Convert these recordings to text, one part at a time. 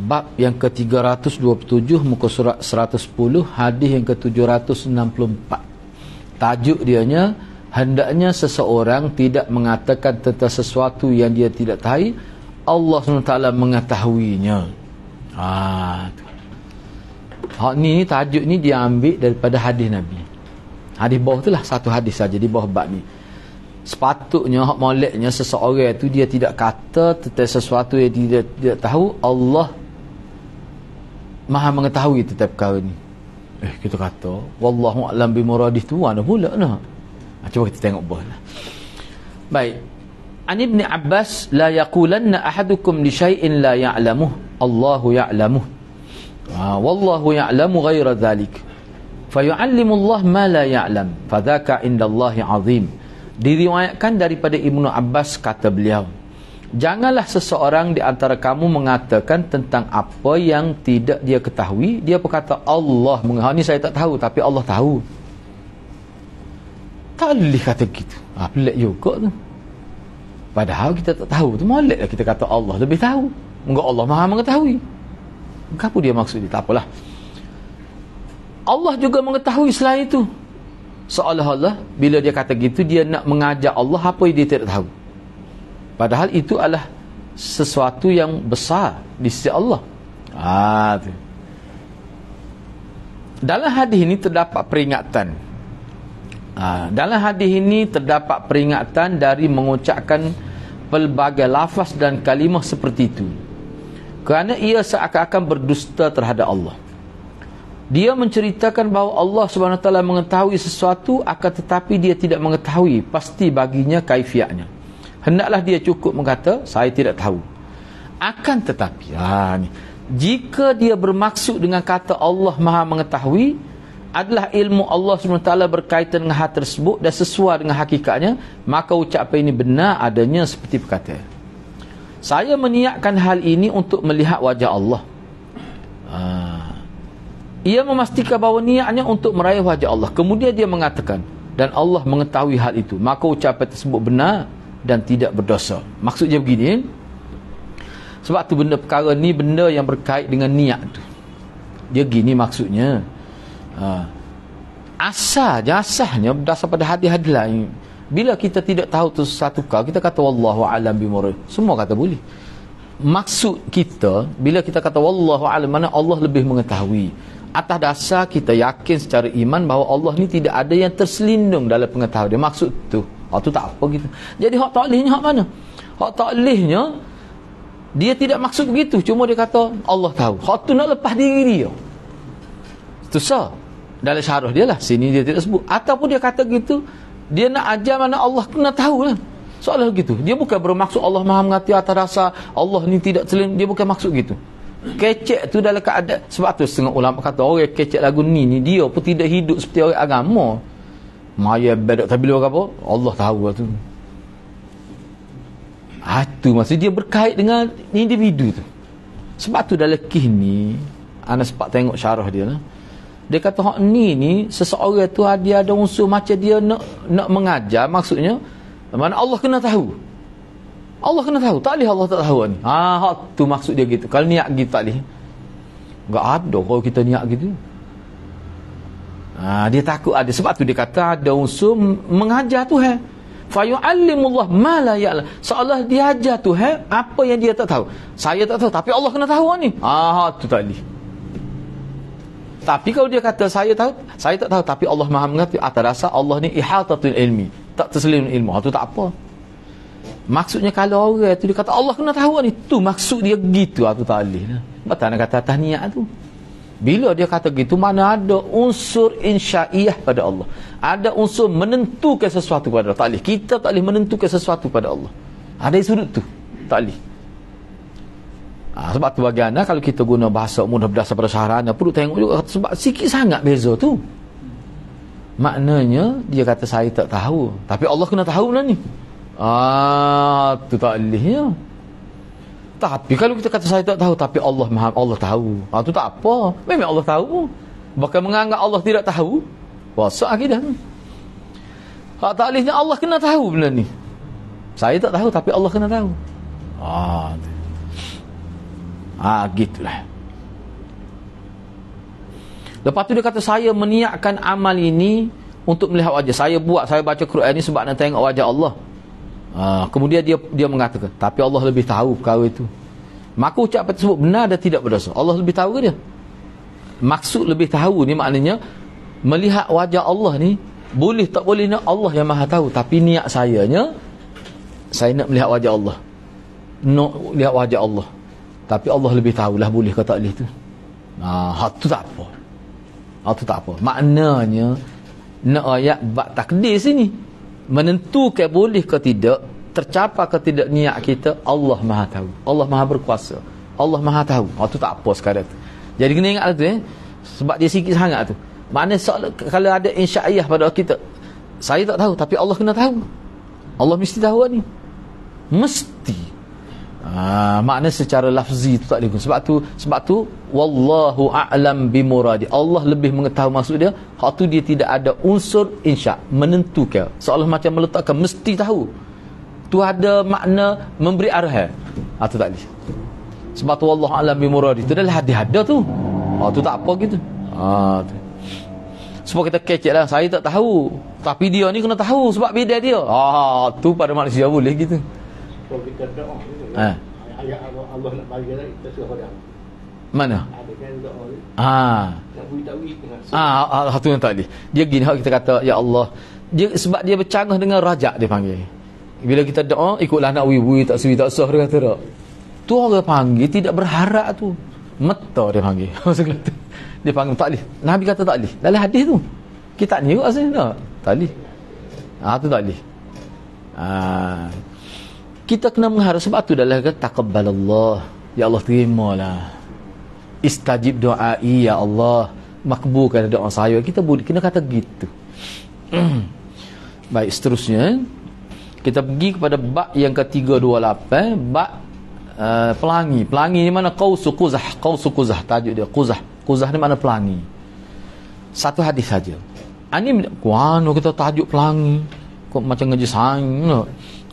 bab yang ke-327 muka surat 110, hadis yang ke-764. Tajuk dianya, hendaknya seseorang tidak mengatakan tentang sesuatu yang dia tidak tahu, Allah SWT mengetahuinya. Ni tajuk ni dia ambil daripada hadis Nabi. Hadis bawah tu lah, satu hadis saja di bawah bab ni. Sepatutnya hak moleknya seseorang itu dia tidak kata tentang sesuatu yang dia tidak tahu, Allah Maha mengetahui tentang perkara ni. Kita kata wallahu a'lam bimuradih tu mana pula nah. Cuba kita tengok bah. Baik. An Ibn Abbas, la yaqulanna ahadukum li syai'in la ya'lamuh, Allahu ya'lamuh. Wallahu ya'lamu ghaira dhalik. Fayu'allimu Allah ma la ya'lam, fadzaka indallahi 'azim. Diriwayatkan daripada Ibnu Abbas, kata beliau, janganlah seseorang di antara kamu mengatakan tentang apa yang tidak dia ketahui, dia berkata Allah mengetahui. Ni saya tak tahu tapi Allah tahu. Tak boleh kata gitu. Pelik juga tu. Padahal kita tak tahu tu, moleklah kita kata Allah lebih tahu. Enggak, Allah Maha mengetahui. Apa dia maksud dia? Tak apalah. Allah juga mengetahui selain itu. Seolah-olah bila dia kata gitu, dia nak mengajak Allah apa yang dia tidak tahu. Padahal itu adalah sesuatu yang besar di sisi Allah. Tu. Dalam hadis ini terdapat peringatan. Dalam hadis ini terdapat peringatan dari mengucapkan pelbagai lafaz dan kalimah seperti itu, kerana ia seakan-akan berdusta terhadap Allah. Dia menceritakan bahawa Allah SWT mengetahui sesuatu, akan tetapi dia tidak mengetahui pasti baginya kaifiatnya. Hendaklah dia cukup berkata saya tidak tahu. Akan tetapi jika dia bermaksud dengan kata Allah Maha mengetahui adalah ilmu Allah SWT berkaitan dengan hal tersebut dan sesuai dengan hakikatnya, maka ucapan ini benar adanya seperti perkataan, saya meniatkan hal ini untuk melihat wajah Allah. Ia memastikan bahawa niatnya untuk meraih wajah Allah. Kemudian dia mengatakan, dan Allah mengetahui hal itu, maka ucapan tersebut benar dan tidak berdosa. Maksudnya begini, sebab tu benda perkara ni benda yang berkait dengan niat tu. Dia gini maksudnya. Asahnya berdasar pada hadis-hadis lain. Bila kita tidak tahu tu satu kal, kita kata wallahu a'lam bimurad. Semua kata boleh. Maksud kita bila kita kata wallahu a'lam, mana Allah lebih mengetahui. Atas dasar kita yakin secara iman bahawa Allah ni tidak ada yang terselindung dalam pengetahuan dia. Maksud tu. Tu tak apa gitu. Jadi hak taklihnya hak mana? Hak taklihnya dia tidak maksud begitu, cuma dia kata Allah tahu. Hak tu nak lepas diri dia. Itu sah. Dalam syarah dia lah, sini dia tidak sebut. Ataupun dia kata gitu, dia nak ajar mana Allah kena tahu lah. Soalan gitu. Dia bukan bermaksud Allah Maha mengetahui atas dasar Allah ni tidak terselindung. Dia bukan maksud gitu. Kecek tu dalam keadaan, sebab tu setengah ulama kata orang kecek lagu ni dia pun tidak hidup seperti orang agama. Maya bedak tapi dia apa? Allah tahu lah tu. Tu maksud dia berkait dengan individu tu. Sebab tu dalam kisah ni ana sempat tengok syarah dia lah. Dia kata hak ni seseorang tu dia ada unsur macam dia nak mengajar, maksudnya mana Allah kena tahu. Allah kena tahu. Tak boleh Allah tak tahu ni. Hak tu maksud dia gitu. Kalau niat gitu tak boleh. Enggak ada kalau kita niat gitu. Dia takut ada. Sebab tu dia kata ada unsur mengajar Tuhan. Fa yu'allimullah ma la ya'lam. Seolah dia ajar Tuhan apa yang dia tak tahu. Saya tak tahu tapi Allah kena tahu ni. Tu tak boleh. Tapi kalau dia kata saya tak tahu tapi Allah Maha mengetahui, atas dasar Allah ni ihatatul ilmi, tak terselindung ilmu. Tu tak apa. Maksudnya kalau orang tu dia kata Allah kena tahu ni, tu maksud dia gitu, tu tak boleh lah. Betul nak kata atas niat tu. Bila dia kata gitu, mana ada unsur insya'iyah pada Allah, ada unsur menentukan sesuatu pada Allah. Tak boleh. Kita tak boleh menentukan sesuatu pada Allah. Ada sudut tu. Tak boleh. Sebab tu bagaimana kalau kita guna bahasa mudah berdasar pada syahrana, perlu tengok juga, sebab sikit sangat beza tu. Maknanya dia kata saya tak tahu tapi Allah kena tahu lah ni. Tu tak bolehnya. Tapi kalau kita kata saya tak tahu tapi Allah Maha, Allah tahu, tu tak apa. Memang Allah tahu. Bahkan menganggap Allah tidak tahu, rosak akidah tu. Hak tak bolehnya Allah kena tahu benda ni. Saya tak tahu tapi Allah kena tahu. Gitulah. Lepas tu dia kata, saya meniatkan amal ini untuk melihat wajah. Saya baca Quran ni sebab nak tengok wajah Allah. Kemudian dia mengatakan, tapi Allah lebih tahu perkara itu. Maka ucapan tersebut benar dan tidak berdosa. Allah lebih tahu ke dia? Maksud lebih tahu ni maknanya melihat wajah Allah ni boleh tak boleh nak Allah yang Maha tahu. Tapi niat sayanya, saya nak melihat wajah Allah. Nak lihat wajah Allah. Tapi Allah lebih tahulah boleh ke tak boleh tu. Tu tak apa. Tu tak apa. Maknanya nak ayat bab takdir sini menentukan boleh ke tidak, tercapai ke tidak niat kita, Allah Maha tahu. Allah Maha berkuasa. Allah Maha tahu. Tu tak apa sekarang tu. Jadi kena ingat tu sebab dia sikit sangat tu. Maknanya kalau ada insya'iyah pada kita, saya tak tahu tapi Allah kena tahu. Allah mesti tahu ni. Mesti. Makna secara lafzi tu tak boleh. Sebab tu wallahu a'lam bimuradi. Allah lebih mengetahui maksud dia. Hak tu dia tidak ada unsur insya, menentukan. Seolah macam meletakkan mesti tahu. Tu ada makna memberi arahan. Tu tak boleh. Sebab tu wallahu a'lam bimuradi. Tu adalah hadis-hadis tu. Tu tak apa gitu. Tu. Sebab kita keceklah, saya tak tahu. Tapi dia ni kena tahu sebab beda dia. Tu pada manusia boleh gitu. Kalau kita doa ayat Allah nak bagi kita suruh orang. Mana? Ada kan doa ni. Nak beri takwid dengan tu yang tak boleh. Dia gini, kita kata ya Allah. Sebab dia bercanggah dengan rajak dia panggil. Bila kita doa, ikutlah nak wui tak suwi tak sah dia kata tak. Tu orang panggil tidak berharap tu. Meta dia panggil. Dia panggil tak boleh. Nabi kata tak boleh. Dalam hadis tu. Kita ni juga asal tak boleh. Tu tak boleh. Kita kena mengharap sebab tu dalam kata taqabbalallah. Ya Allah terimalah. Istajib doai ya Allah. Makbulkan doa saya. Kita boleh kena kata gitu. Baik, seterusnya kita pergi kepada bab yang ke-328, bab pelangi. Pelangi ni mana? Qausu quzah. Qausu quzah tajuk dia. Quzah ni mana pelangi. Satu hadis saja. Ini kuano kita tajuk pelangi. Kok macam ngaji sains.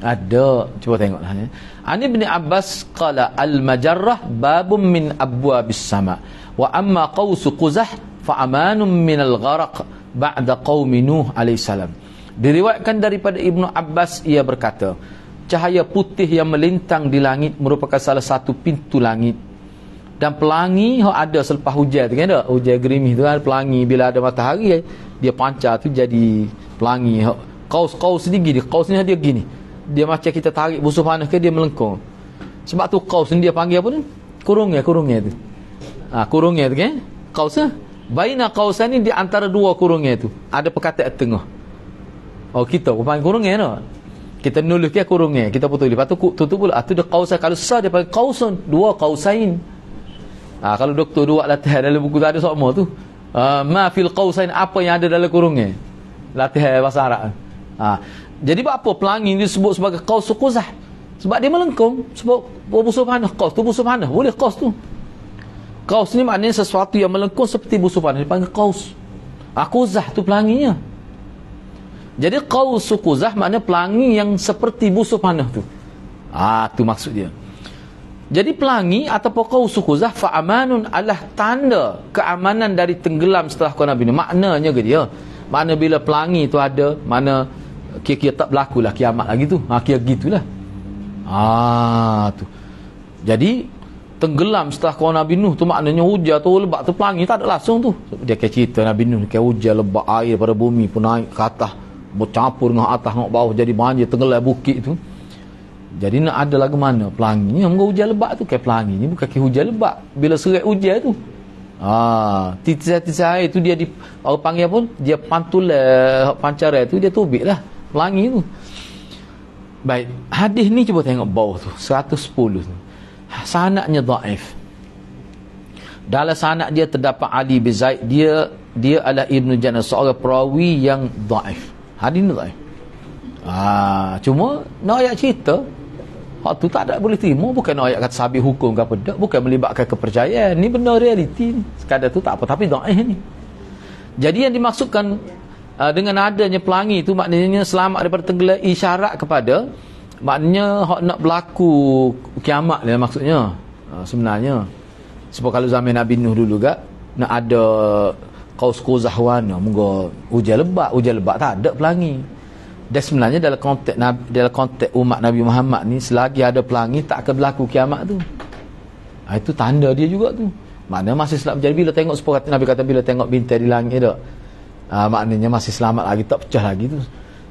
Ada, cuba tengoklah ya. Ani Ibn Abbas qala al-majarrah babun min abwabis sama. Wa amma qausu quzah fa amanun min al-gharaq ba'da qaumi Nuh alaihi salam. Diriwayatkan daripada Ibnu Abbas, ia berkata, cahaya putih yang melintang di langit merupakan salah satu pintu langit. Dan pelangi ada selepas hujan tu kan tak? Hujan gerimis tu ada pelangi, bila ada matahari dia pancar tu jadi pelangi. Kaus ni gini, kaus ni dia gini. Dia macam kita tarik busur panas ke dia melengkung. Sebab tu kaus ni dia panggil apa tu? Kurungnya tu. Kurungnya tu kan? Kaus baina kausan ni di antara dua kurungnya tu. Ada perkataan tengah. Kita panggil kurungnya tak? Kita nulis ke kurungnya, kita putus. Lepas tu tutup pula. Tu dia kausan. Kalau sah dia panggil kausun, dua kausain. Kalau doktor dua latihan dalam buku tak ada sama tu. Ma fil qausain, apa yang ada dalam kurungnya. Latihan bahasa Arab. Jadi apa pelangi disebut sebagai qaus quzah? Sebab dia melengkung, sebab busur panah. Qaus tu busur panah, boleh qaus tu. Qaus ni maknanya sesuatu yang melengkung seperti busur panah, dipanggil qaus. Quzah tu pelanginya. Jadi qaus quzah maknanya pelangi yang seperti busur panah tu. Tu maksud dia. Jadi pelangi atau qaus quzah fa amanun alah tanda keamanan dari tenggelam setelah kaum Nabi Nuh. Maknanya ke dia? Makna bila pelangi tu ada, mana kira-kira tak berlakulah kiamat lagi tu. Kira gitulah. Tu. Jadi tenggelam setelah kaum Nabi Nuh tu maknanya hujan tu lebat tu pelangi tak ada langsung tu. Dia kayak cerita Nabi Nuh kayak hujan lebat air pada bumi pun naik ke atas, bercampur dengan atas dengan bawah jadi banjir tenggelam bukit tu. Jadi nak ada lagu mana pelangi ni? Hujan lebat tu kayak pelangi ni bukan kayak hujan lebat. Bila serat hujan tu titis-titis air tu dia orang panggil pun dia pantul pancaran tu dia tubik lah pelangi tu. Baik, hadis ni cuba tengok bawah tu 110 tu. Sanadnya dhaif. Dalam sanad dia terdapat Ali bin Zaid, dia adalah Ibnu Jannah, seorang perawi yang dhaif. Hadis ni dhaif. Cuma nak ayat cerita hak tu tak ada boleh terima, bukan nak ayat kata sabit hukum ke apa dak, bukan melibatkan kepercayaan. Ni benar realiti ni. Sekadar tu tak apa, tapi dhaif ni. Jadi yang dimaksudkan dengan adanya pelangi itu maknanya selamat daripada tenggelam, isyarat kepada maknanya hak nak berlaku kiamat dia maksudnya. Sebenarnya sebab kalau zaman Nabi Nuh dulu gak nak ada kaus quzah warna moga hujan lebat tak ada pelangi. Dan sebenarnya dalam konteks umat Nabi Muhammad ni, selagi ada pelangi tak akan berlaku kiamat tu. Itu tanda dia juga tu. Maknanya masih selamat. Jadi bila tengok seperti Nabi kata bila tengok bintang di langit dak, maknanya masih selamat lagi, tak pecah lagi tu.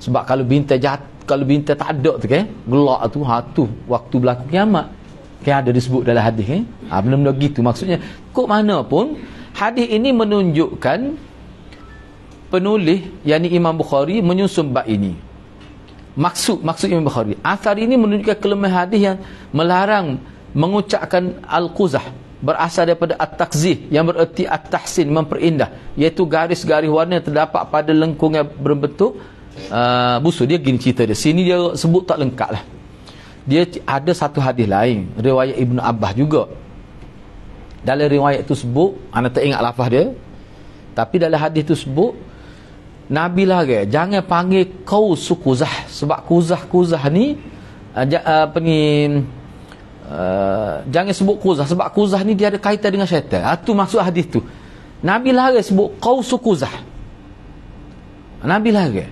Sebab kalau bintang tak ada tu kan, gelak tu, tu waktu berlaku kiamat. Kan ada disebut dalam hadis kan. Benda-benda gitu maksudnya. Kok mana pun hadis ini menunjukkan penulis yakni Imam Bukhari menyusun bab ini. Maksud Imam Bukhari, asar ini menunjukkan kelemahan hadis yang melarang mengucapkan al-quzah, berasal daripada at-takzih yang bererti at-tahsin, memperindah, iaitu garis-garis warna yang terdapat pada lengkung yang berbentuk busur. Dia gini cerita dia. Sini dia sebut tak lengkap lah. Dia ada satu hadis lain, riwayat Ibnu Abbas juga. Dalam riwayat itu sebut, anda tak ingat lafaz dia, tapi dalam hadis itu sebut Nabi lagi jangan panggil kau sukuzah, sebab kuzah ni jangan sebut kuzah, sebab kuzah ni dia ada kaitan dengan syaitan. Itu maksud hadis tu. Nabi lagi sebut kau sukuzah. Nabi lagi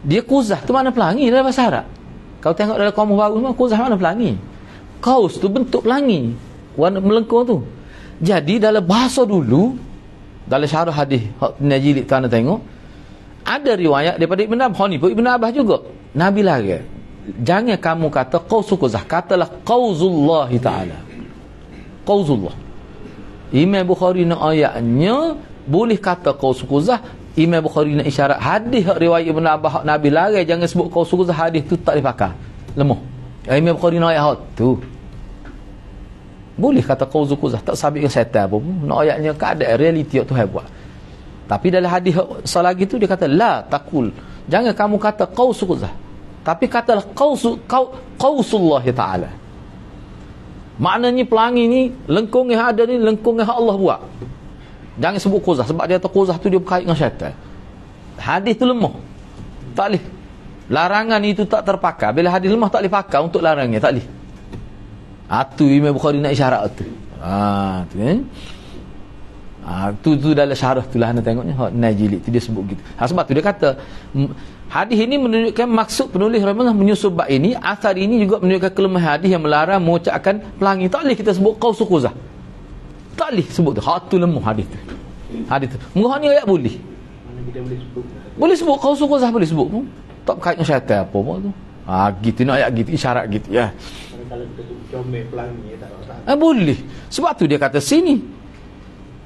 dia kuzah tu mana pelangi dalam bahasa Arab. Kau tengok dalam kamus baru semua, kuzah mana pelangi. Kaus tu bentuk pelangi, warna melengkung tu. Jadi dalam bahasa dulu, dalam syarah hadis Najilid tu anda tengok, ada riwayat daripada Ibn Abbas, Ibn Abbas juga. Nabi lagi jangan kamu kata qausu quzah, katalah qauzullah ta'ala. Qauzullah. Imam Bukhari nak ayatnya boleh kata qausu quzah. Imam Bukhari nak isyarat hadis riwayat Ibn Abbas Nabi lagi jangan sebut qausu quzah, hadis tu tak dipakai, lemah. Imam Bukhari nak ayat tu boleh kata qausu quzah, tak sabit ke syaitan pun. Nak ayatnya keadaan realiti tu buat. Tapi dalam hadis selagi tu dia kata la taqul, jangan kamu kata qausu quzah, tapi katalah qausullah ta'ala. Maknanya pelangi ni, lengkung yang ada ni, lengkung yang Allah buat. Jangan sebut quzah, sebab dia kata quzah tu dia berkait dengan syaitan. Hadis tu lemah, tak boleh. Larangan itu tak terpakai. Bila hadis lemah tak boleh pakai untuk larangnya, tak boleh. Tu Imam Bukhari nak isyarat tu. Tu kan. Tu dalam syarah tu lah anda tengoknya Najilid tu dia sebut gitu. Sebab tu dia kata hadis ini menunjukkan maksud penulis Rahimahullah menyusun bab ini. Asar ini juga menunjukkan kelemahan hadis yang melarang mengucapkan pelangi. Tak boleh kita sebut qausu quzah, tak boleh sebut tu. Tu lemah hadis tu. Hadis tu mengah ni ayat boleh, mana kita boleh sebut qausu quzah, boleh sebut tu. Tak berkait dengan syaitan apa tu. Gitu nak ayat gitu, isyarat gitu ya. Kalau kita comel pelangi tak rasa. Boleh. Sebab tu dia kata sini.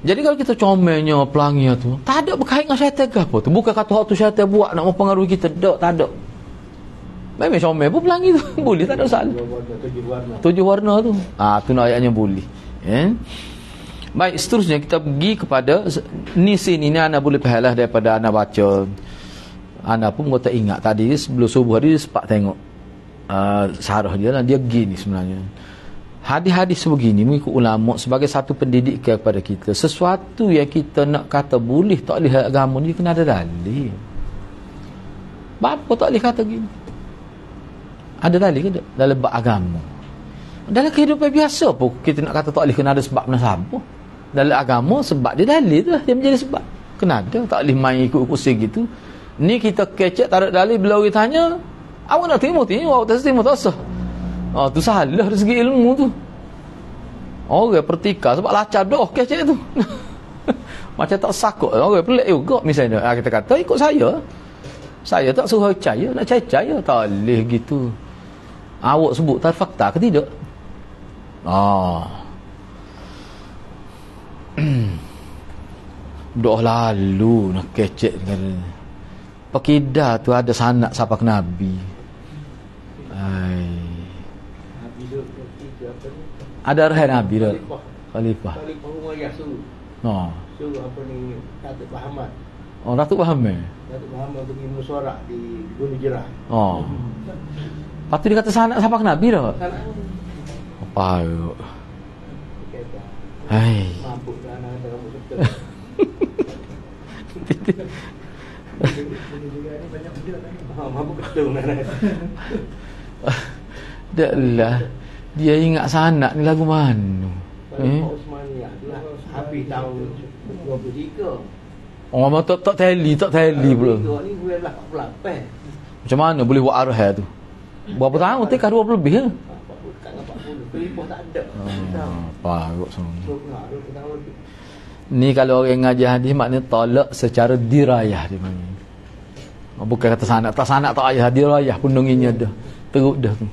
Jadi kalau kita comelnya pelangi tu, tak ada berkait dengan syaitan ke apa tu. Bukan kata hak tu syaitan buat nak mempengaruhi kita. Tak ada. Memang comel pun pelangi tu. Boleh, tak ada salah. Tujuh warna tu. Tu nak ayatnya boleh. Baik, seterusnya kita pergi kepada ni sini ni anda boleh pahalah daripada anda baca. Anda pun tak ingat tadi sebelum subuh hari sempat tengok syarah dia lah. Dia gini sebenarnya hadis-hadis sebegini mengikut ulama sebagai satu pendidikan kepada kita. Sesuatu yang kita nak kata boleh tak boleh agama ni kena ada dalil. Bapa tak boleh kata gini, ada dalil ke dalam bab agama? Dalam kehidupan biasa pun kita nak kata tak boleh, kena ada sebab nasabah. Dalam agama sebab dia dalil tu lah yang menjadi sebab. Kena ada, tak boleh main ikut-ikut gitu. Ni kita kecek tarik dalil, bila orang tanya awak nak terima, awak tak terima tak sah. Tu salah dari segi ilmu tu. Orang pertikar sebab lacak doh kecek tu. Macam tak sakut. Orang pelik juga misalnya. Kita kata ikut saya. Saya tak suruh percaya, nak percaya tak boleh gitu. Awak sebut tak fakta ke tidak? Doh lalu nak kecek dengan Pakidah tu ada sanak siapa ke Nabi. Ada arah Nabi dah. Khalifah. Khalifah Umar Yasu. Suruh apa ni Datuk Muhammad. Datuk Muhammad. Datuk Muhammad pergi mesyuarat di Gunung Jirah. Lepas tu dia kata sanak siapa ke Nabi dah. Apa tu? Hai. Mampu kan anak kamu betul. Dah lah. Dia ingat sanak ni lagu mana? Pak Osmania tu lah habis tahun 23. Orang tak tally pula. 23 ni bulan 48. Macam mana boleh buat arah tu? Berapa tahun? Tekah 20 lebih ke? 40 Kelipah tak ada. Parut semua. Ni kalau orang ngaji hadis maknanya tolak secara dirayah dia panggil. Bukan kata sanak, tak sanak tak ayah, dirayah pununginya dah. Teruk dah tu.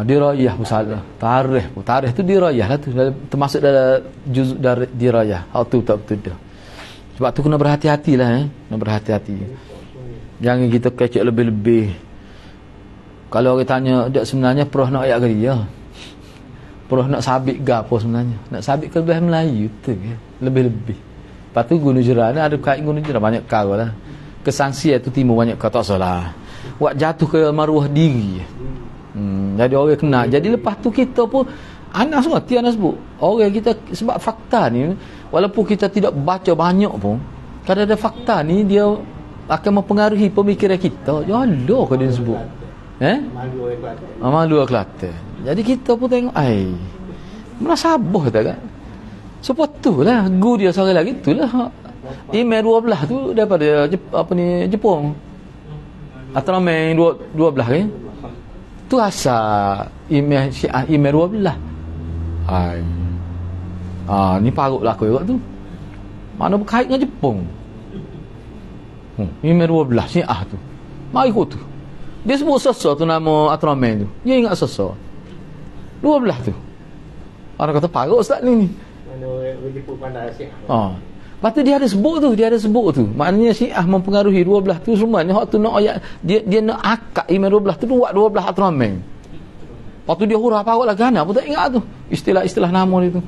Dirayah pun salah. Tarikh tu dirayah lah tu. Termasuk dalam juzuk dari dirayah. Hak tu tak betul dah. Sebab tu kena berhati-hatilah Kena berhati-hati. Jangan kita kecek lebih-lebih. Kalau orang tanya, dak sebenarnya Prof nak ayat ke dia? Prof nak sabit ke apa sebenarnya? Nak sabit ke bahasa Melayu tu ke? Lebih-lebih. Lepas tu guna jerah ada kait guna jerah banyak kau lah. Kesangsian tu timur banyak kau tak salah. Buat jatuh ke maruah diri. Jadi orang kena. Jadi lepas tu kita pun anak semua anak sebut. Orang kita sebab fakta ni walaupun kita tidak baca banyak pun kadang-kadang fakta ni dia akan mempengaruhi pemikiran kita. Jaloh ke dia sebut. Malu Kelantan. Jadi kita pun tengok merasa aboh tak kan? Sepatulah guru dia seorang lagi itulah. Email 12 tu daripada Jepun. Atau main 12 kan? Tu asal email Syiah email 12. Ni parut lah aku tu. Mana berkait dengan Jepun? Email 12 Syiah tu. Mari ikut tu. Dia sebut sesa tu nama Atraman tu. Dia ingat sesa 12 tu. Orang kata parut ustaz ni. Jepun pandai Syiah. Lepas tu dia ada sebut tu. Maknanya Syiah mempengaruhi 12 tu semua. Ni hak tu nak ayat dia nak akak email 12 tu buat 12 Atraman. Lepas tu dia hurah parut lah gana pun tak ingat tu. Istilah-istilah nama dia tu.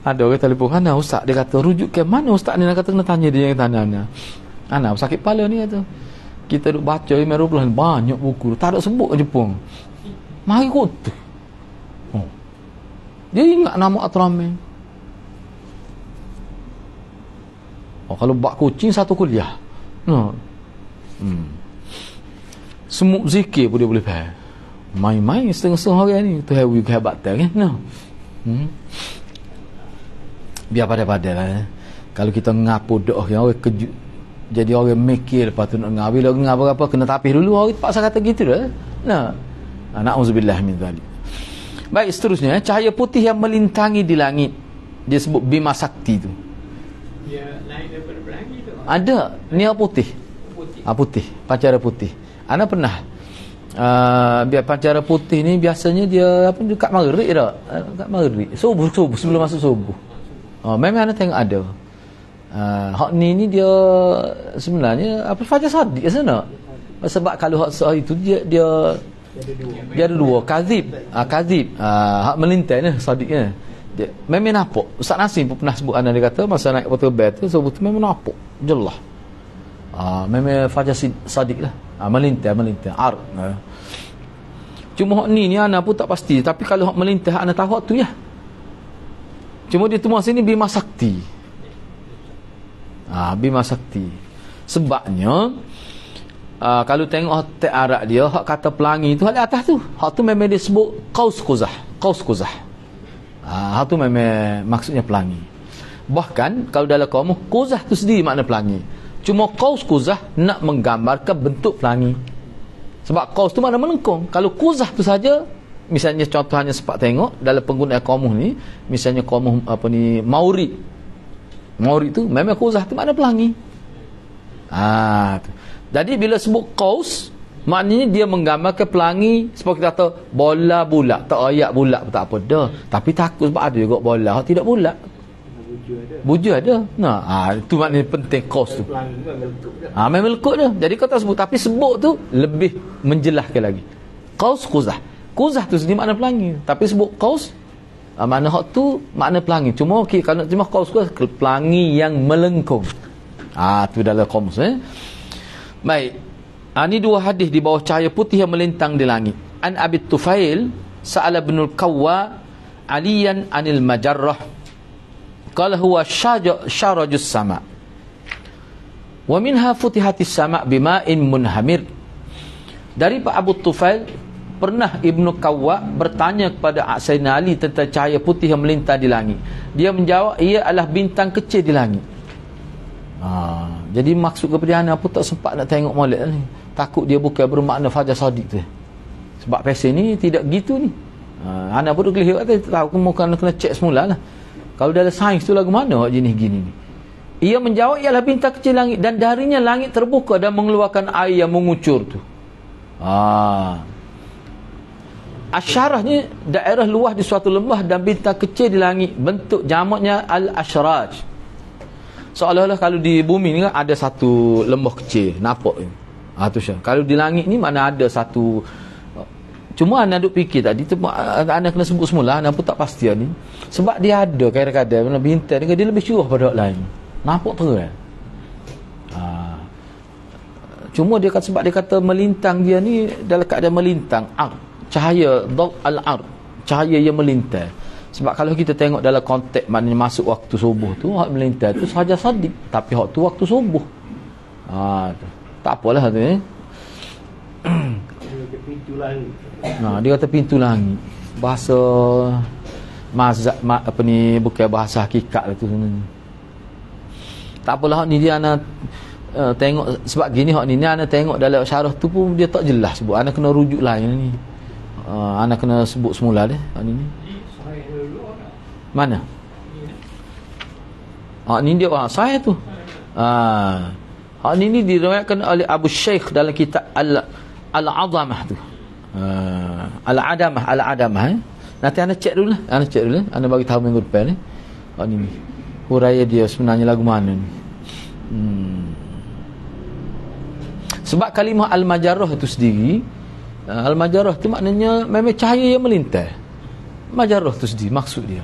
Ada orang telefon Ana ustaz, dia kata rujuk ke mana ustaz ni nak kata kena tanya dia yang tanya. Ana sakit kepala ni kata. Kita duk baca email 12 banyak buku tak ada sebut Jepun. Mari kot tu. Dia ingat nama Atraman. Kalau bak kucing satu kuliah. Semuk zikir pun dia boleh faham. Main-main setengah-setengah orang ni tu hewi kehebatan kan. Biar pada-pada lah. Kalau kita ngapu doa orang kejut. Jadi orang mikir lepas tu nak ngap. Bila ngap apa kena tapis dulu. Orang terpaksa kata gitu lah. Na'udzubillah min zalik. Baik, seterusnya cahaya putih yang melintangi di langit. Dia sebut Bima Sakti tu. Dia lain daripada pelangi tu. Ada ni putih. Putih, pancara putih. Ana pernah biar pancara putih ni biasanya dia apa dekat maghrib dah. Dekat maghrib. Subuh sebelum masuk subuh. Memang ana tengok ada. Hak ni dia sebenarnya apa Fajar Sadiq sana. Sebab kalau hak itu dia ada dua kazib hak melintai ni Sadiqnya dia memang nampak. Ustaz Nasim pun pernah sebut ana dia kata masa naik motor bed tu sebut memang nampak jelas memang Fajar Sadiq lah melintai cuma hak ni ana pun tak pasti tapi kalau hak melintai ana tahu hak tu ya cuma dia tu masa ni Bima Sakti Bima Sakti sebabnya kalau tengok hotel Arab dia hak kata pelangi tu hak atas tu hak tu memang dia sebut qaus quzah hak tu memang maksudnya pelangi bahkan kalau dalam kamus quzah tu sendiri makna pelangi cuma qaus quzah nak menggambarkan bentuk pelangi sebab qaus tu makna melengkung kalau quzah tu saja misalnya contoh hanya sepak tengok dalam penggunaan kamus ni misalnya kamus Maurid tu memang quzah tu makna pelangi tu. Jadi bila sebut qaus maknanya dia menggambarkan pelangi seperti kita kata bola bulat tak ayak bulat pun tak apa dah tapi takut sebab ada juga bola tidak bulat buju ada itu maknanya penting qaus tu memang melekut dah jadi kata sebut tapi sebut tu lebih menjelaskan lagi qaus quzah tu sendiri makna pelangi tapi sebut qaus makna hak tu makna pelangi cuma kalau nak terjemah qaus pelangi yang melengkung tu dalam qamus Baik. Ini dua hadis di bawah cahaya putih yang melintang di langit. An Abi Tufail sa'ala ibnul Qawwa aliyan anil majarrah. Qala huwa syarajus sama. Wa minha futihatis sama bima'in munhamir. Daripada Abu Tufail, pernah Ibnu Kawwa bertanya kepada Sayyidina Ali tentang cahaya putih yang melintang di langit. Dia menjawab, ia adalah bintang kecil di langit. Jadi maksud kepada ana pun tak sempat nak tengok molek ni. Takut dia bukan bermakna Fajar Sadiq tu. Sebab pesen ni tidak gitu ni. Ana pun kelihatan kata tahu kena cek semula lah. Kalau dalam sains tu lagu mana jenis gini ni. Ia menjawab, ialah bintang kecil langit dan darinya langit terbuka dan mengeluarkan air yang mengucur tu. Asyarah ni daerah luas di suatu lembah dan bintang kecil di langit. Bentuk jamaknya al-ashraj. Seolah-olah kalau di bumi ni kan ada satu lembah kecil, nampak ni. Tu Syah. Kalau di langit ni mana ada satu. Cuma anda duk fikir tadi tu, anda kena sebut semula, anda pun tak pasti ni. Sebab dia ada kadang-kadang bintang ni dia lebih cerah pada orang lain. Nampak terang. Cuma dia kata, sebab dia kata melintang dia ni dalam keadaan melintang, cahaya daw al-ard, cahaya yang melintang. Sebab kalau kita tengok dalam konteks maknanya masuk waktu subuh tu, hak melintang tu sahaja Sadiq, tapi hak tu waktu subuh. Tak apalah tu ni. Pintu langit. Dia kata pintu langit. Bahasa apa ni, bukan bahasa hakikat lah tu sebenarnya. Tak apalah, hak ni dia ana tengok sebab gini hak ni ana tengok dalam syarah tu pun dia tak jelas sebut. Ana kena rujuk lain ni. Ana kena sebut semula deh hak ni. Mana? Ni dia saya tu. Hak ni diriwayatkan oleh Abu Syekh dalam kitab Al-Azamah tu. Al-Adamah. Nanti ana cek dulu lah. Ana bagi tahu minggu depan ni. Hak ni. Huraian dia sebenarnya lagu mana ni. Sebab kalimah al-majarrah itu sendiri, al-majarrah tu maknanya memang cahaya yang melintang. Majarrah tu sendiri maksud dia.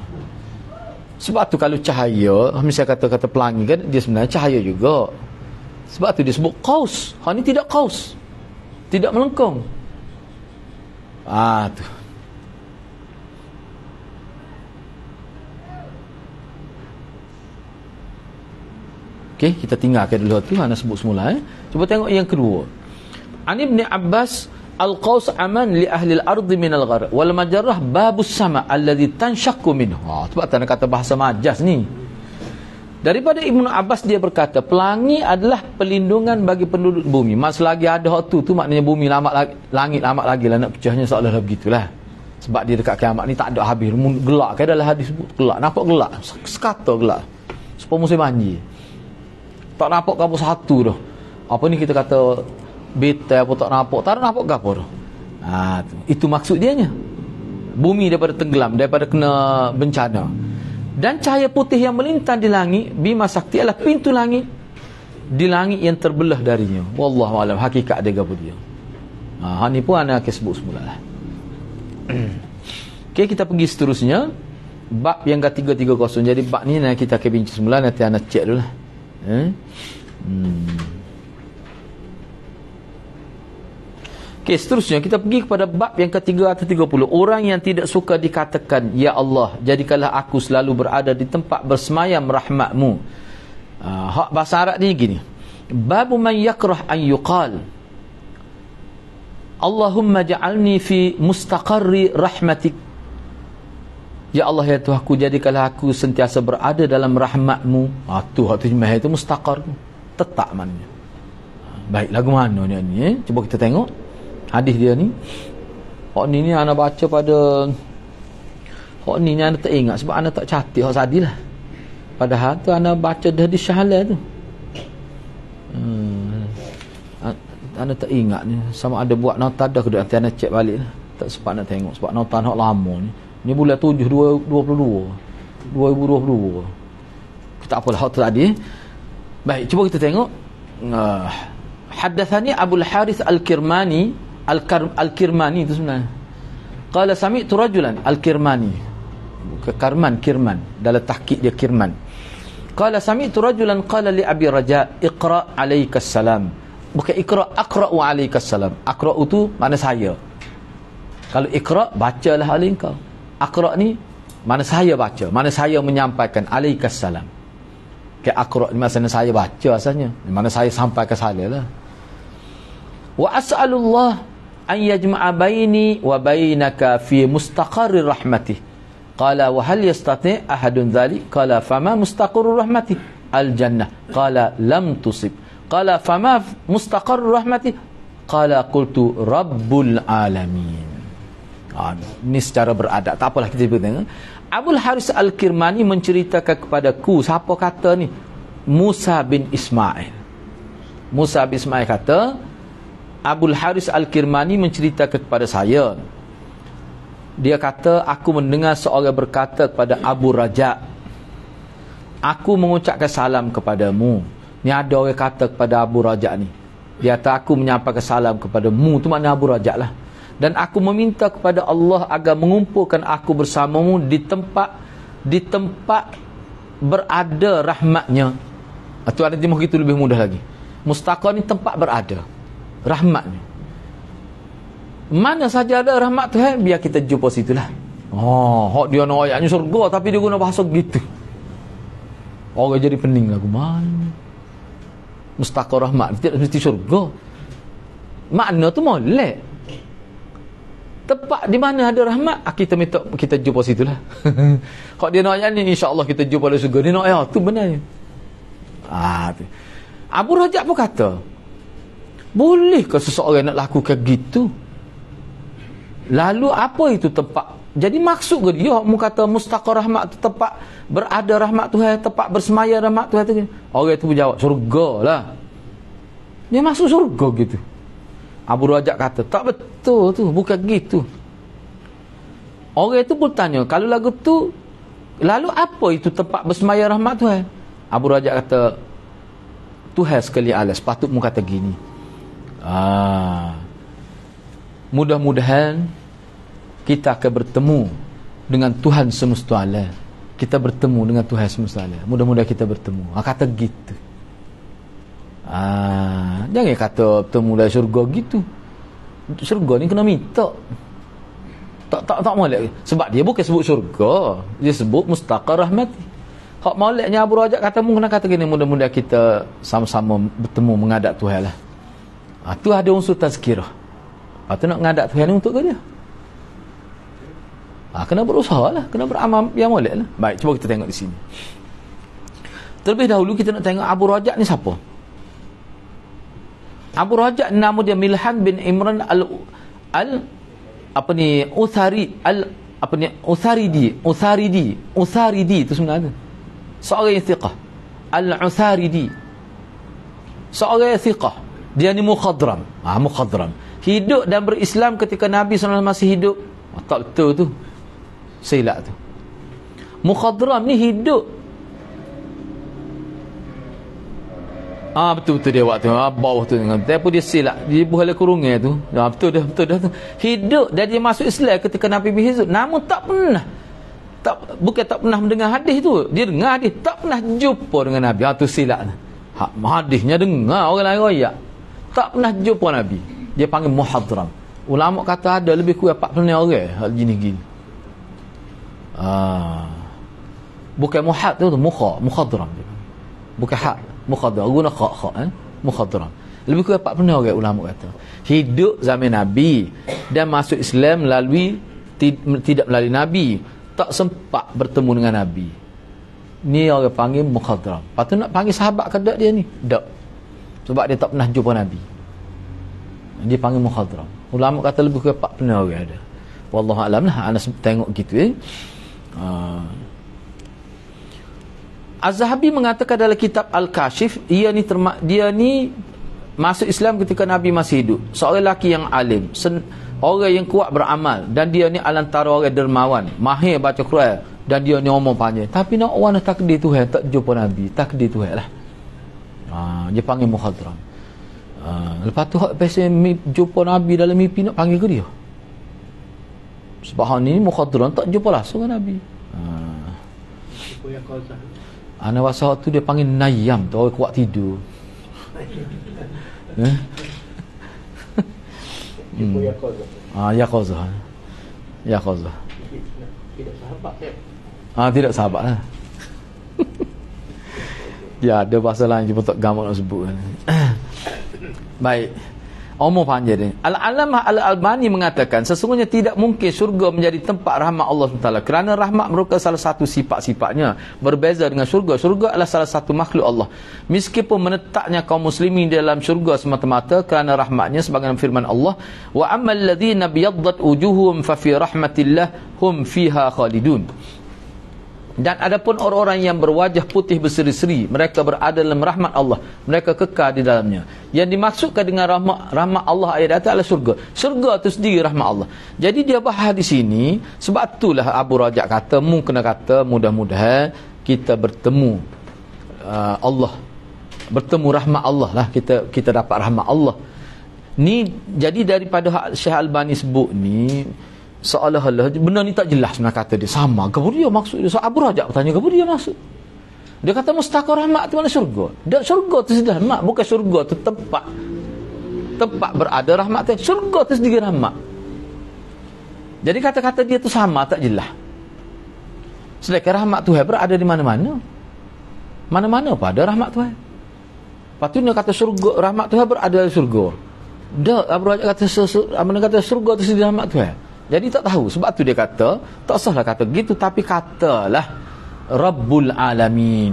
Sebab tu kalau cahaya, misalnya kata-kata pelangi kan, dia sebenarnya cahaya juga. Sebab tu dia sebut qaus. Ni tidak qaus. Tidak melengkung. Tu. Okey, kita tinggalkan dulu tu, ana sebut semula. Cuba tengok yang kedua. An Ibn Abbas, al-qaus aman li ahli al-ard min al-gharq wal majarrah babus sama alladhi tanshaqqu minhu. Sebab tak nak kata bahasa majaz ni. Daripada Ibnu Abbas dia berkata, pelangi adalah pelindungan bagi penduduk bumi. Selagi ada hak tu maknanya bumi langit lama lagi lah nak pecahnya, seolah-olah begitulah. Sebab dia dekat kiamat ni tak ada habis. Gelak ke dalam hadis sebut gelak. Nampak gelak. Sekata gelak. Supaya musim banjir. Tak nampak apa satu dah. Apa ni kita kata beta apa tak nampak. Tak nampak apa dah. Itu maksud dianya. Bumi daripada tenggelam, daripada kena bencana. Dan cahaya putih yang melintang di langit, bima sakti adalah pintu langit di langit yang terbelah darinya. Wallahu alam, hakikat dia gapo dia. Ni pun ana akan sebut semula lah. Okey, kita pergi seterusnya. Bab yang ke-330. Jadi bab ni kita akan bincang semula, nanti ana cek dulu lah. Okey, seterusnya kita pergi kepada bab yang ke-330. Orang yang tidak suka dikatakan, Ya Allah, jadikanlah aku selalu berada di tempat bersemayam rahmatmu. Hak bahasa Arab ni gini. Babu man yakrah an yuqal, Allahumma ja'alni fi mustaqarri rahmatik. Ya Allah, ya Tuhanku, jadikanlah aku sentiasa berada dalam rahmatmu. Tu itu mustaqar, tetap maknanya. Baik, lagu mana ni? Cuba kita tengok hadis dia ni. Hak ni ana baca pada hak ni ana tak ingat sebab ana tak catat hak tadi lah. Padahal tu ana baca dah di syahalah tu. Ana tak ingat ni sama ada buat nota dah ke nanti ana cek balik lah. Tak sempat nak tengok sebab nota hak lama ni. Ni bulan 7 2022. Tak apalah hak tu tadi. Baik, cuba kita tengok. Haddathani Abu al-Harith al-Kirmani, al-Kirmani itu sebenarnya. Qala sami'tu rajulan al-Kirmani. Kirman dalam tahqiq dia Kirman. Qala sami'tu rajulan qala li Abi Raja, iqra alaikas salam. Bukan iqra, aqra'u alaikas salam. Aqra'u tu makna saya. Kalau iqra, bacalah oleh engkau. Aqra ni mana saya baca, mana saya menyampaikan alaikas salam. Ke aqra ni maksudnya saya baca asalnya, mana saya sampaikan salam lah. Wa as'alullah an yajma'a baini wa bainaka fi mustaqarrir rahmatih. Qala wa hal yastati' ahadun dhalik? Qala fama mustaqarrur rahmatih? Al-jannah. Qala lam tusib. Qala fama mustaqarrur rahmatih? Qala qultu rabbul alamin. Ini secara beradab. Tak apalah kita tengok. Abul Haris Al-Kirmani menceritakan kepadaku, siapa kata ni? Musa bin Ismail. Musa bin Ismail kata, Abul Haris Al-Kirmani menceritakan kepada saya. Dia kata, aku mendengar seorang berkata kepada Abu Raja, aku mengucapkan salam kepadamu. Ni ada orang kata kepada Abu Raja ni. Dia kata, aku menyampaikan salam kepadamu. Itu makna Abu Raja lah. Dan aku meminta kepada Allah agar mengumpulkan aku bersamamu di tempat berada rahmatnya. Itu ada timur itu lebih mudah lagi. Mustaqar ni tempat berada rahmatnya. Mana saja ada rahmat Tuhan, biar kita jumpa situlah. Hak dia nak ayatnya surga tapi dia guna bahasa gitu. Orang jadi pening lagu mana? Mustaqar rahmat tidak mesti surga. Makna tu molek. Tempat di mana ada rahmat, kita minta kita jumpa situlah. Kalau dia nak ayat ni, insya-Allah kita jumpa dalam surga. Dia nak ayat tu benarnya. Abu Rajab pun kata, boleh ke seseorang nak lakukan gitu? Lalu apa itu tempat? Jadi maksud ke dia mu kata mustaqar rahmat tu tempat berada rahmat Tuhan, tempat bersemaya rahmat Tuhan tu? Orang itu menjawab, surga lah. Dia masuk surga gitu. Abu Rajab kata, tak betul tu, bukan gitu. Orang itu pun tanya, kalau lagu tu, lalu apa itu tempat bersemaya rahmat Tuhan? Abu Rajab kata, Tuhan sekali alas, patut mu kata gini. Mudah-mudahan kita akan bertemu dengan Tuhan semesta alam. Kita bertemu dengan Tuhan semesta alam. Mudah-mudahan kita bertemu. Kata gitu. Jangan kata bertemu dari syurga gitu. Syurga ni kena minta. Tak molek. Sebab dia bukan sebut syurga, dia sebut mustaqar rahmati. Hak moleknya Abu Rajab kata mu kena kata gini, mudah-mudahan kita sama-sama bertemu menghadap Tuhan lah. Tu ada unsur tazkirah. Tu nak menghadap Tuhan ni untuk ke dia? Kena berusaha lah, kena beramal yang molek lah. Baik, cuba kita tengok di sini. Terlebih dahulu kita nak tengok Abu Rajab ni siapa? Abu Rajab nama dia Milhan bin Imran Utharidi itu sebenarnya. Seorang yang thiqah. Al-Utharidi. Seorang yang thiqah. Dia ni mukhadram. Mukhadram. Hidup dan berislam ketika Nabi SAW masih hidup. Tak betul tu. Silap tu. Mukhadram ni hidup. Betul-betul dia waktu bawah tu dengan tapi dia silap dia buhala kurungnya tu. Betul dah tu. Hidup dan dia masuk Islam ketika Nabi berhijrah, namun bukan tak pernah mendengar hadis tu. Dia dengar hadis, tak pernah jumpa dengan Nabi. Tu silap. Hadisnya dengar orang lain royak. Tak pernah jumpa Nabi. Dia panggil muhadram. Ulama kata ada lebih kurang 40 orang hal gini-gini. Bukan muhad tu mukhadram. Bukan hak mukhadram, guna kha mukhadram. Lebih kurang 40 orang ulama kata. Hidup zaman Nabi dan masuk Islam melalui tidak melalui Nabi, tak sempat bertemu dengan Nabi. Ni orang panggil mukhadram. Patut nak panggil sahabat ke tak dia ni? Tak. Sebab dia tak pernah jumpa Nabi. Dia panggil mukhadram. Ulama kata lebih kurang 40 orang ada. Wallahu alam lah, ana tengok gitu Az-Zahabi mengatakan dalam kitab Al-Kashif, dia ni masuk Islam ketika Nabi masih hidup. Seorang lelaki yang alim, orang yang kuat beramal, dan dia ni antara orang dermawan, mahir baca Quran, dan dia ni omong panjang. Tapi nak warna takdir Tuhan, tak jumpa Nabi, takdir Tuhan lah. Dia panggil mukhadram. Lepas tu biasa jumpa Nabi dalam mimpi, nak panggil ke dia? Sebab ni mukhadram tak jumpa langsung dengan Nabi. Ana rasa tu dia panggil nayam tu, orang kuat tidur. Yaqazah. Tidak sahabat tidak sahabat lah. Ya, ada bahasa lain cuma tak gamak nak sebut. Baik. Umur panjang dia. Al-Alamah Al-Albani mengatakan sesungguhnya tidak mungkin syurga menjadi tempat rahmat Allah SWT kerana rahmat merupakan salah satu sifat-sifatnya. Berbeza dengan syurga. Syurga adalah salah satu makhluk Allah. Meskipun menetapnya kaum muslimin dalam syurga semata-mata kerana rahmatnya sebagaimana firman Allah, wa ammal ladzina biyaddat wujuhum fa fi rahmatillah hum fiha khalidun. Dan adapun orang-orang yang berwajah putih berseri-seri, mereka berada dalam rahmat Allah, mereka kekal di dalamnya. Yang dimaksudkan dengan rahmat Allah ayat atas adalah syurga. Syurga itu sendiri rahmat Allah. Jadi dia bahas di sini, sebab itulah Abu Rajab kata, kena kata mudah-mudahan kita bertemu Allah, bertemu rahmat Allah lah, kita dapat rahmat Allah. Ni jadi daripada Syekh Albani sebut ni, seolah-olah benda ni tak jelas nak kata dia sama ke dia maksud dia. So Abu Rajab bertanya ke dia maksud. Dia kata mustaqar rahmat tu mana syurga? Dan syurga tu sudah rahmat, bukan syurga tu tempat berada rahmat tu. Syurga tu sendiri rahmat. Jadi kata-kata dia tu sama tak jelas. Sedangkan rahmat Tuhan berada di mana-mana. Mana-mana pada rahmat Tuhan. Lepas tu dia kata syurga, rahmat Tuhan berada di syurga. Dah Abu Rajab kata syurga tu sendiri rahmat Tuhan. Jadi tak tahu. Sebab tu dia kata, tak usahlah kata gitu, tapi katalah Rabbul Alamin.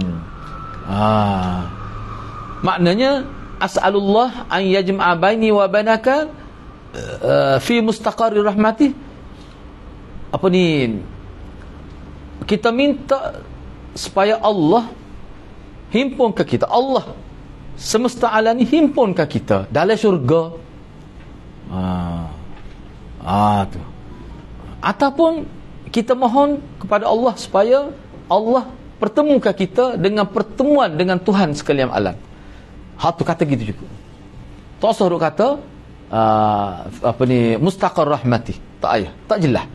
Maknanya, as'alullah an yajma'a baini wa bainaka fi mustaqarri rahmatih. Apa ni? Kita minta supaya Allah himpunkan kita. Allah semesta alam ni himpunkan kita dalam syurga. Tu. Ataupun kita mohon kepada Allah supaya Allah pertemukan kita dengan pertemuan dengan Tuhan sekalian alam. Tu kata gitu juga. Tak usah duk kata mustaqar rahmati. Tak payah, tak jelas.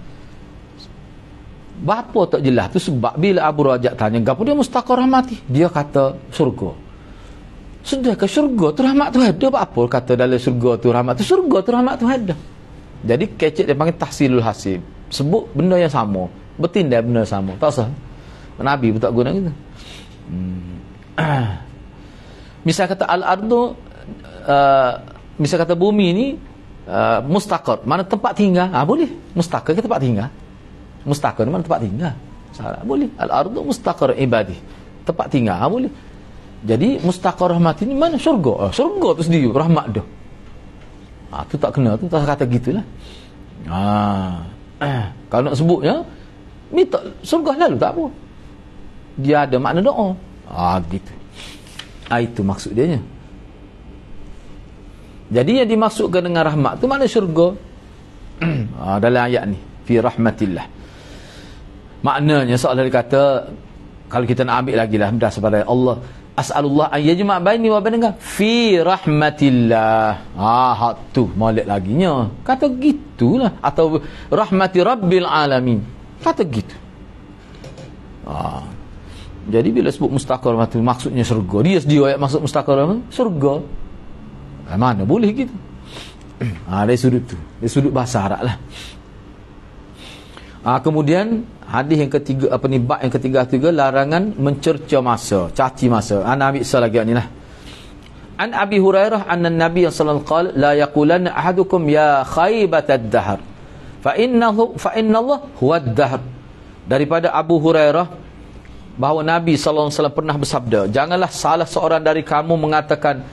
Bapa tak jelas tu sebab bila Abu Rajab tanya gapo dia mustaqar rahmati, dia kata syurga. Sudah ke syurga tu rahmat Tuhan ada apa kata dalam syurga tu rahmat tu, syurga tu rahmat Tuhan ada. Jadi kecek dia panggil tahsilul hasil. Sebut benda yang sama, bertindak benda yang sama. Tak usah. Nabi pun tak guna gitu. Misal kata al-ardu, misal kata bumi ni mustaqar, mana tempat tinggal? Boleh. Mustaqar ke tempat tinggal? Mustaqar mana tempat tinggal? Salah, boleh. Al-ardu mustaqar ibadi, tempat tinggal. Boleh. Jadi mustaqar rahmat ini mana? Syurga. Syurga tu sendiri rahmat dia. Tu tak kena, tu tak kata gitulah. Kalau nak sebutnya minta surga lalu tak apa. Dia ada makna doa. Gitu. Itu maksud dia nya. Jadi yang dimaksudkan dengan rahmat tu makna syurga. Dalam ayat ni, fi rahmatillah. Maknanya seolah dia kata, kalau kita nak ambil lagi lah berdasar pada Allah, as'alullah an yajma' baini wa bainaka fi rahmatillah. Hak tu molek laginya. Kata gitulah, atau rahmati rabbil alamin. Kata gitu. Jadi bila sebut mustaqar itu maksudnya syurga. Dia sendiri ayat maksud mustaqar syurga. Mana boleh gitu. Dari sudut tu, dari sudut bahasa Arab lah. Kemudian hadis yang ketiga, bab yang ketiga larangan mencerca masa, caci masa. Ana ambil lagi ni lah. An Abi Hurairah anna Nabi sallallahu alaihi wasallam qala la yaqulanna ahadukum ya khaybatad dahr fa inna Allah huwa ad-dahr. Daripada Abu Hurairah bahawa Nabi sallallahu alaihi wasallam pernah bersabda, janganlah salah seorang dari kamu mengatakan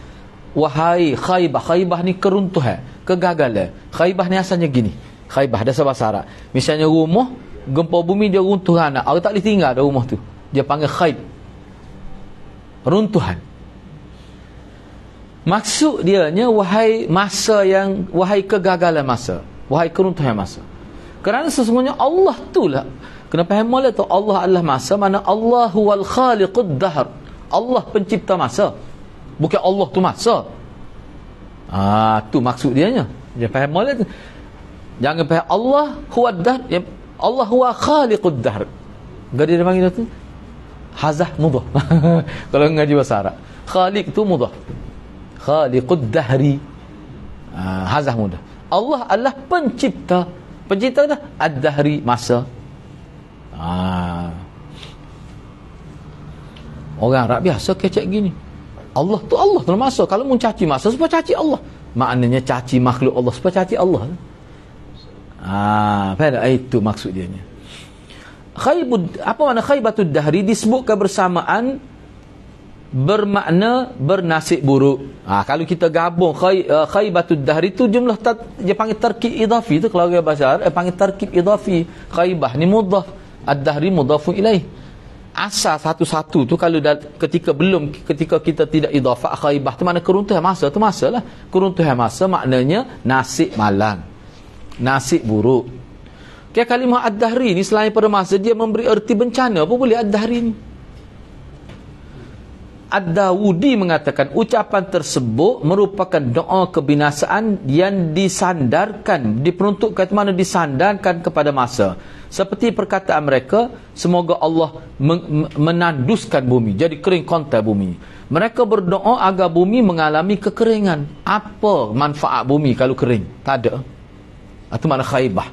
wahai khaybah. Khaybah ni keruntuhan, kegagalan. Khaybah ni asalnya gini. Khaybah dasar bahasa Arab. Misalnya rumah gempa bumi dia runtuh anak. Orang tak boleh tinggal dalam rumah tu. Dia panggil khayb. Runtuhan. Maksud dia nya wahai kegagalan masa, wahai keruntuhan masa. Kerana sesungguhnya Allah tu lah. Kenapa hemol tu Allah adalah masa, mana Allah huwal khaliqud dahr. Allah pencipta masa. Bukan Allah tu masa. Tu maksud dia nya. Dia faham molek tu. Jangan faham Allah huwa dahr, Allah huwa khaliqud dahr. Gadi dia panggil tu hazah mudah. Kalau ngaji bahasa Arab, khaliq tu mudah, khaliqud dahri hazah mudah. Allah adalah pencipta. Pencipta dah ad-dahri, masa. Orang Arab biasa kecek gini. Allah tu masa. Kalau mau caci masa, supaya caci Allah. maknanya caci makhluk Allah supaya caci Allah. Pada itu maksud dia ni. Apa makna khaybatud dahri? Disebutkan bersamaan bermakna bernasib buruk. Kalau kita gabung khaybatud dahri tu jumlah dia panggil tarkib idafi tu, kalau orang bahasa Arab panggil tarkib idafi. Khaybah ni mudhaf, ad-dahri mudhafun ilaih. Asal satu-satu tu kalau ketika kita tidak idafah khaybah tu makna keruntuhan masa tu, masalah keruntuhan masa maknanya nasib malang, nasib buruk. Kalimah ad-dahri ni selain pada masa dia memberi erti bencana apa boleh ad-dahri ni. Ad-Dawudi mengatakan ucapan tersebut merupakan doa kebinasaan yang disandarkan, diperuntukkan mana disandarkan kepada masa. Seperti perkataan mereka, semoga Allah menanduskan bumi, jadi kering kontai bumi. Mereka berdoa agar bumi mengalami kekeringan. Apa manfaat bumi kalau kering? Tak ada. Itu makna khaybah.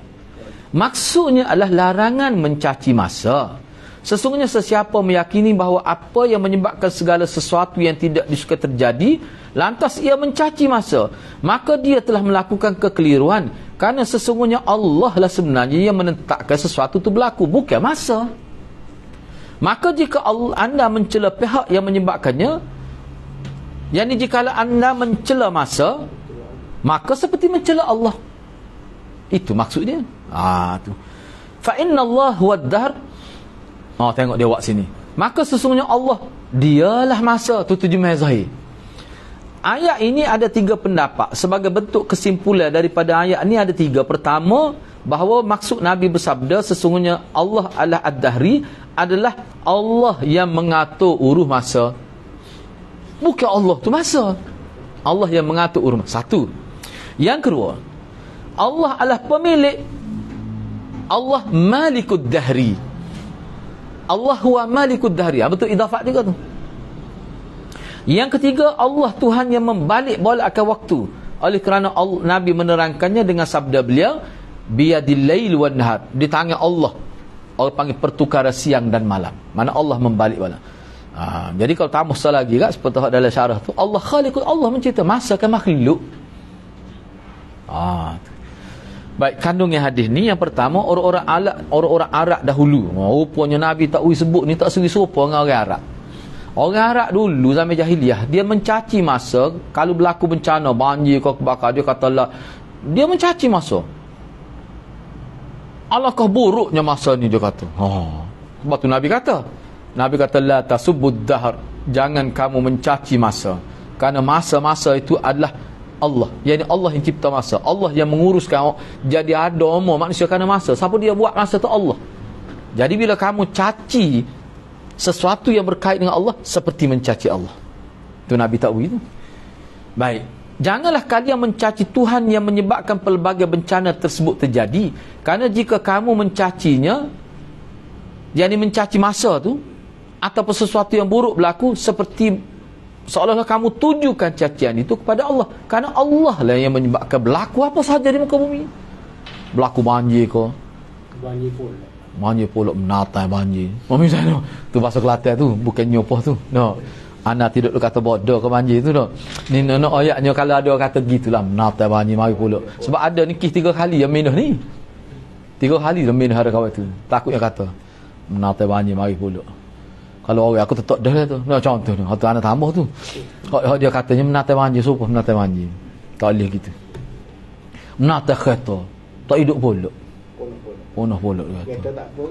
Maksudnya adalah larangan mencaci masa. Sesungguhnya sesiapa meyakini bahawa apa yang menyebabkan segala sesuatu yang tidak disukai terjadi, lantas ia mencaci masa, maka dia telah melakukan kekeliruan. Kerana sesungguhnya Allah lah sebenarnya yang menentakkan sesuatu itu berlaku, bukan masa. Maka jika anda mencela pihak yang menyebabkannya, yakni jika anda mencela masa, maka seperti mencela Allah. Itu maksud dia. Tu. Fa inna Allah huwa ad-dahr. Tengok dia buat sini. Maka sesungguhnya Allah dialah masa. Itu terjemah zahir. Ayat ini ada 3 pendapat. Sebagai bentuk kesimpulan daripada ayat ini ada 3. Pertama, bahawa maksud Nabi bersabda sesungguhnya Allah adalah ad-dahri adalah Allah yang mengatur uruh masa. Bukan Allah tu masa. Allah yang mengatur uruh masa. Satu. Yang kedua, Allah adalah pemilik. Allah malikud dahri. Allah huwa malikud dahri. Betul idafat juga tu. Yang ketiga, Allah Tuhan yang membalik bolakkan waktu. Oleh kerana Nabi menerangkannya dengan sabda beliau, biyadil lail wan nahar, di tangan Allah. Allah panggil pertukaran siang dan malam. Mana Allah membalik bola. Jadi kalau tamu lagi kan seperti dalam syarah tu, Allah khaliqul, Allah mencipta masa kan makhluk. Baik, kandungan hadis ni yang pertama, orang-orang Arab dahulu. Rupanya Nabi tak sebut ni tak seri serupa dengan orang Arab. Orang Arab dulu zaman jahiliah, dia mencaci masa kalau berlaku bencana, banjir ke kebakar, dia kata lah, dia mencaci masa. Alangkah buruknya masa ni, dia kata. Sebab tu Nabi kata la tasubbud dahr, jangan kamu mencaci masa. Kerana masa-masa itu adalah Allah, yakni Allah yang cipta masa, Allah yang menguruskan. Jadi ada umur manusia kerana masa. Siapa dia buat masa tu? Allah. Jadi bila kamu caci sesuatu yang berkait dengan Allah, seperti mencaci Allah. Tu Nabi tak begitu. Baik, janganlah kalian mencaci Tuhan yang menyebabkan pelbagai bencana tersebut terjadi. Kerana jika kamu mencacinya, yakni mencaci masa tu ataupun sesuatu yang buruk berlaku, seperti seolah-olah kamu tujukan cacian itu kepada Allah. Kerana Allah lah yang menyebabkan berlaku apa sahaja di muka bumi. Berlaku banjir ke? Banjir pula menatai banjir. Misalnya tu bahasa Kelantan tu, bukan nyopoh tu. No. Anak tidak kata bodoh ke banjir tu dah. Ni ayatnya kalau ada orang kata gitulah, menatai banjir mari pula. Sebab ada ni kes 3 kali yang minus ni. 3 kali dah minus ada kawan tu. Takutnya kata menatai banjir mari pula. Kalau orang aku tetap dah tu. Nah, contoh tu. Atau anak tambah tu. Kalau dia katanya menatai banjir, supaya menatai banjir. Tak boleh gitu. Menatai kereta. Tak hidup pula. Punah pula. Kereta tak apa.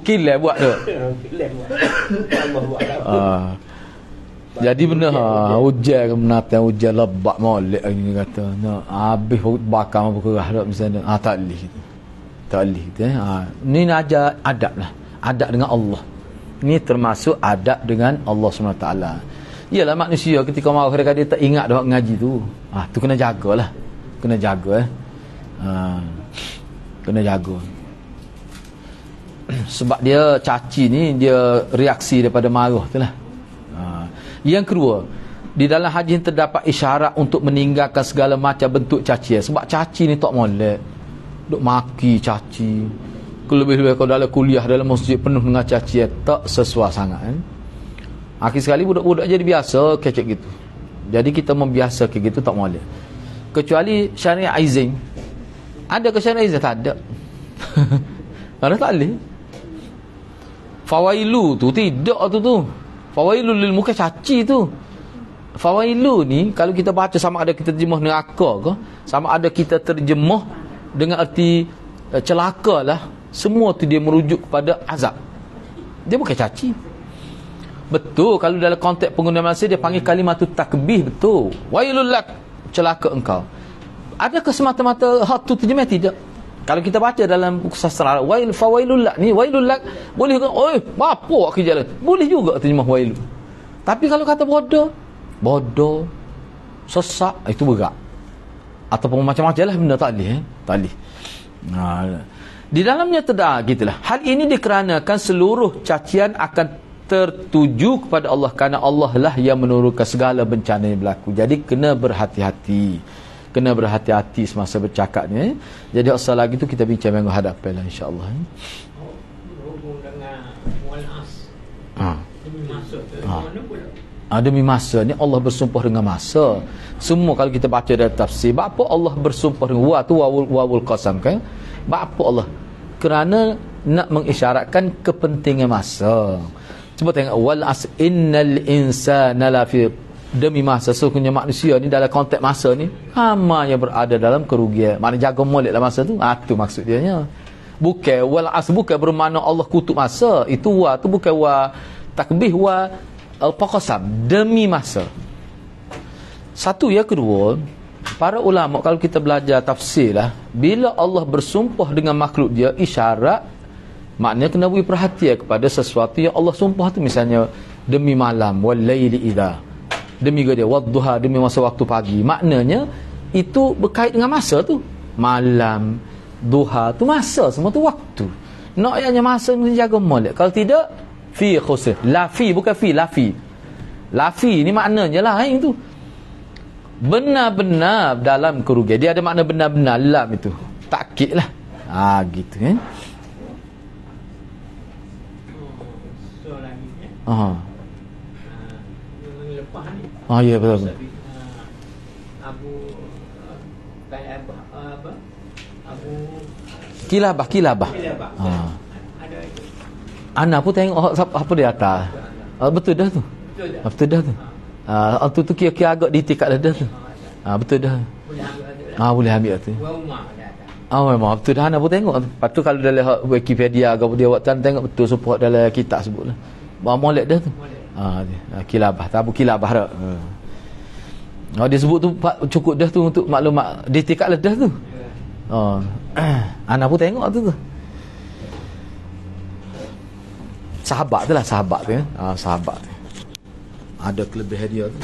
Kilat buat tu. Kilat buat. Allah buat apa. Jadi benar hujan ke menatai, hujan lebat molek ni kata. Nak habis bakar apa kerah dak misalnya. Tak boleh gitu. Tak boleh gitu. Ni nak ajar adab lah. Adab dengan Allah. Ni termasuk adab dengan Allah SWT. Yalah manusia ketika marah dia tak ingat dah ngaji tu. Tu kena jagalah. Kena jaga kena jaga. Sebab dia caci ni, dia reaksi daripada marah tu lah. Yang kedua, di dalam hadis terdapat isyarat untuk meninggalkan segala macam bentuk cacian. Sebab caci ni tak molek. Duk maki, caci. Lebih-lebih kalau dalam kuliah, dalam masjid penuh dengan cacian, tak sesuai sangat kan? Akhir sekali budak-budak jadi biasa kecek gitu. Jadi kita membiasa kayak gitu tak boleh. Kecuali syariat izin. Ada ke syariat izin? Tak ada. Ada tak boleh. Fawailu tu tidak tu. Fawailu lil muka caci tu. Fawailu ni kalau kita baca sama ada kita terjemah neraka ke, sama ada kita terjemah dengan arti celaka lah, semua tu dia merujuk kepada azab. Dia bukan caci. Betul, kalau dalam konteks penggunaan manusia dia panggil kalimat tu takbih, betul. Wailul lak, celaka engkau. Adakah semata-mata hak tu terjemah? Tidak. Kalau kita baca dalam buku sastra fawailul lak ni, wailul lak boleh ke? Oi, apa kerja jalan? Boleh juga terjemah wailu. Tapi kalau kata bodoh, sesak, itu berat. Ataupun macam-macam lah benda tak boleh. Tak boleh. Di dalamnya terdapat gitulah. Hal ini dikarenakan seluruh cacian akan tertuju kepada Allah, kerana Allah lah yang menurunkan segala bencana yang berlaku. Jadi kena berhati-hati. Kena berhati-hati semasa bercakap ni. Jadi asal lagi tu kita bincang minggu hadapan lah, insya-Allah. Berhubung dengan walas. Demi masa tu. Mana pula? Demi masa ni Allah bersumpah dengan masa. Semua kalau kita baca dalam tafsir, apa Allah bersumpah dengan wa tu wawul qasam kan? Apa Allah? Kerana nak mengisyaratkan kepentingan masa. Cuba tengok wal as innal insana lafi, demi masa. Sesungguhnya manusia ni dalam konteks masa ni ramanya berada dalam kerugian. Maknanya jaga molek dalam masa tu. Tu maksud dia nya. Bukan wal as, bukan bermakna Allah kutuk masa. Itu wa tu bukan wa takbih, wa al-qasam, demi masa. Satu, yang kedua, para ulama kalau kita belajar tafsir lah, bila Allah bersumpah dengan makhluk dia, isyarat maknanya kena beri perhatian kepada sesuatu yang Allah sumpah tu. Misalnya demi malam, wal laili idza, demi dia wadduha, demi masa waktu pagi. Maknanya itu berkait dengan masa tu. Malam, duha tu masa, semua tu waktu. Nak yang masa ni jaga molek. Kalau tidak fi khusr. Lafi bukan fi, lafi. Lafi ni maknanya lah itu. Benar-benar dalam kerugian. Dia ada makna benar-benar, lam itu. Takkid lah. Gitu kan. So lagi ya. Lepas ni. Ya betul. Abu Kilabah. Ada itu. Ana pun tengok apa dia atas. Betul dah tu. Betul dah tu. Tu kira-kira agak ditikak dah tu. Betul dah. Boleh ambil Boleh ambil tu. rumah ada. Memang betul dah. Ana pun tengok. Lepas tu kalau dalam Wikipedia ke dia waktu tengok betul support dalam kitab sebut lah. Molek dah tu. Kilabah. Tabu kilabah dah. Dia sebut tu cukup dah tu untuk maklumat ditikak dah tu. Ana pun tengok tu. Sahabat tu lah, sahabat tu. Sahabat tu. Ada kelebihan dia tu.